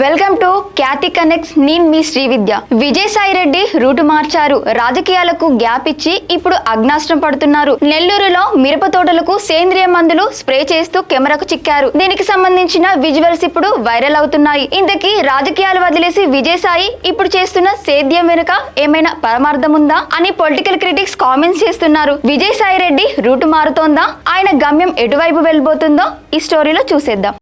Welcome to Khyati connects. నేను మీ Srividya. Vijayasai Reddy route మార్చారు. రాజకీయాలకు గ్యాప్ ఇచ్చి ఇప్పుడు అగ్నాస్త్రం పడుతున్నారు. నెల్లూరులో మిరప తోటలకు సేంద్రియ మందులు స్ప్రే చేస్తూ కెమెరాకు చిక్కారు. దీనికి సంబంధించిన విజువల్స్ ఇప్పుడు వైరల్ అవుతున్నాయి. ఇంతకీ రాజకీయాలు వదిలేసి విజయసాయి ఇప్పుడు చేస్తున్న సేద్యం వెనుక ఏమైనా పరమార్థం ఉందా అని పొలిటికల్ క్రిటిక్స్ కామెంట్స్ చేస్తున్నారు. విజయసాయి రెడ్డి రూటు మారుతోందా? ఆయన గమ్యం ఎటువైపు వెళ్ళబోతుందో ఈ స్టోరీలో చూసేద్దాం.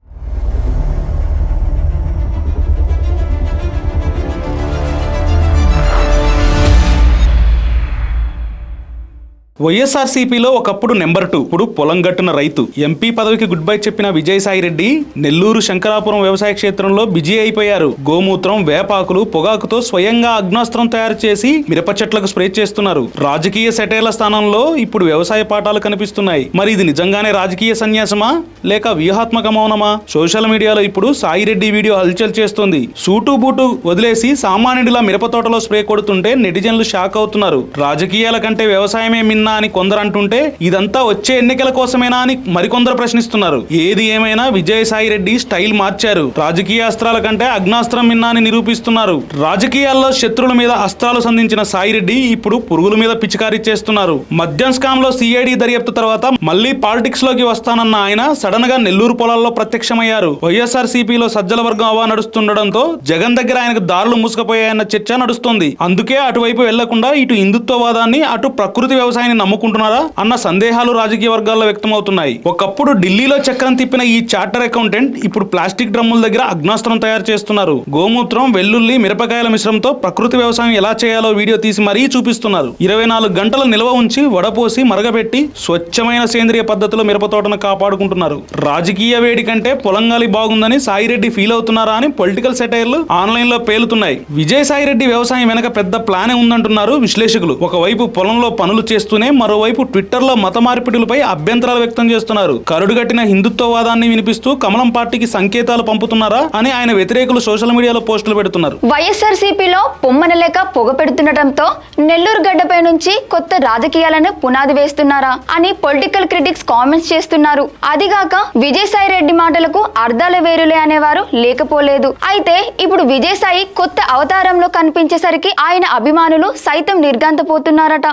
వైఎస్ఆర్సీపీలో ఒకప్పుడు నెంబర్ 2, ఇప్పుడు పొలం గట్టున రైతు. ఎంపీ పదవికి గుడ్ బై చెప్పిన విజయసాయి రెడ్డి నెల్లూరు శంకరాపురం వ్యవసాయ క్షేత్రంలో బిజీ అయిపోయారు. గోమూత్రం, వేపాకులు, పొగాకుతో స్వయంగా అగ్నాస్త్రం తయారు చేసి మిరప చెట్లకు స్ప్రే చేస్తున్నారు. రాజకీయ సెటైర్ల స్థానంలో ఇప్పుడు వ్యవసాయ పాఠాలు కనిపిస్తున్నాయి. మరి ఇది నిజంగానే రాజకీయ సన్యాసమా లేక వ్యూహాత్మక మౌనమా? సోషల్ మీడియాలో ఇప్పుడు సాయి రెడ్డి వీడియో హల్చల్ చేస్తుంది. సూటు బూటు వదిలేసి సామాన్యుడిలా మిరప తోటలో స్ప్రే కొడుతుంటే నెటిజన్లు షాక్ అవుతున్నారు. రాజకీయాల కంటే వ్యవసాయమే మిన్న అని కొందరు అంటుంటే ఇదంతా వచ్చే ఎన్నికల కోసమేనా అని మరికొందరు ప్రశ్నిస్తున్నారు. ఏది ఏమైనా విజయసాయి రెడ్డి స్టైల్ మార్చారు. రాజకీయ అస్త్రాల కంటే అగ్నాస్త్రం మిన్నా అని నిరూపిస్తున్నారు. రాజకీయాల్లో శత్రువుల మీద అస్త్రాలు సంధించిన సాయి రెడ్డి ఇప్పుడు పురుగుల మీద పిచికారీ చేస్తున్నారు. మద్యం స్కామ్ లో సిఐడి దర్యాప్తు తర్వాత మళ్లీ పాలిటిక్స్ లోకి వస్తానన్న ఆయన సడన్ గా నెల్లూరు పొలాల్లో ప్రత్యక్షమయ్యారు. వైఎస్ఆర్సీపీలో సజ్జల వర్గం అవా నడుస్తుండటంతో జగన్ దగ్గర ఆయనకు దారులు మూసుకుపోయాయన్న చర్చ నడుస్తోంది. అందుకే అటువైపు వెళ్లకుండా ఇటు హిందుత్వవాదాన్ని అటు ప్రకృతి వ్యవసాయాన్ని నమ్ముకుంటున్నారా అన్న సందేహాలు రాజకీయ వర్గాల్లో వ్యక్తమవుతున్నాయి. ఒకప్పుడు ఢిల్లీలో చక్రం తిప్పిన ఈ చార్టర్ అకౌంటెంట్ ఇప్పుడు ప్లాస్టిక్ డ్రమ్ముల దగ్గర అగ్నాస్త్రం తయారు చేస్తున్నారు. గోమూత్రం, వెల్లుల్లి, మిరపకాయల మిశ్రమంతో ప్రకృతి వ్యవసాయం ఎలా చేయాలో వీడియో తీసి మరీ చూపిస్తున్నారు. 24 గంటలు నిల్వ ఉంచి వడపోసి మరగబెట్టి స్వచ్ఛమైన సేంద్రియ పద్ధతిలో మిరప తోటను కాపాడుకుంటున్నారు. రాజకీయ వేడి కంటే పొలంగాలి బాగుందని సాయి రెడ్డి ఫీల్ అవుతున్నారా అని పొలిటికల్ సెటైర్లు ఆన్లైన్ లో పేలుతున్నాయి. విజయసాయి రెడ్డి వ్యవసాయం వెనక పెద్ద ప్లానే ఉందంటున్నారు విశ్లేషకులు. ఒకవైపు పొలంలో పనులు చేస్తూనే మరోవైపు ట్విట్టర్ లో మత మార్పిడులపై అభ్యంతరాలు వ్యక్తం చేస్తున్నారు. కరుడుగట్టిన హిందుత్వవాదాన్ని వినిపిస్తూ కమలం పార్టీకి సంకేతాలు పంపుతున్నారా అని ఆయన వ్యతిరేకులు సోషల్ మీడియాలో పోస్టులు పెడుతున్నారు. వైఎస్ఆర్సీపీలో పొమ్మనలేక పొగ పెడుతుండటంతో నెల్లూరు గడ్డపై నుంచి కొత్త రాజకీయాలను పునాది వేస్తున్నారా అని పొలిటికల్ క్రిటిక్స్ కామెంట్స్ చేస్తున్నారు. అదిగాక విజయసాయి రెడ్డి మాటలకు అర్థాలు వేరులే అనేవారు లేకపోలేదు. అయితే ఇప్పుడు విజయసాయి కొత్త అవతారంలో కనిపించేసరికి ఆయన అభిమానులు సైతం నిర్ఘాంతపోతున్నారట.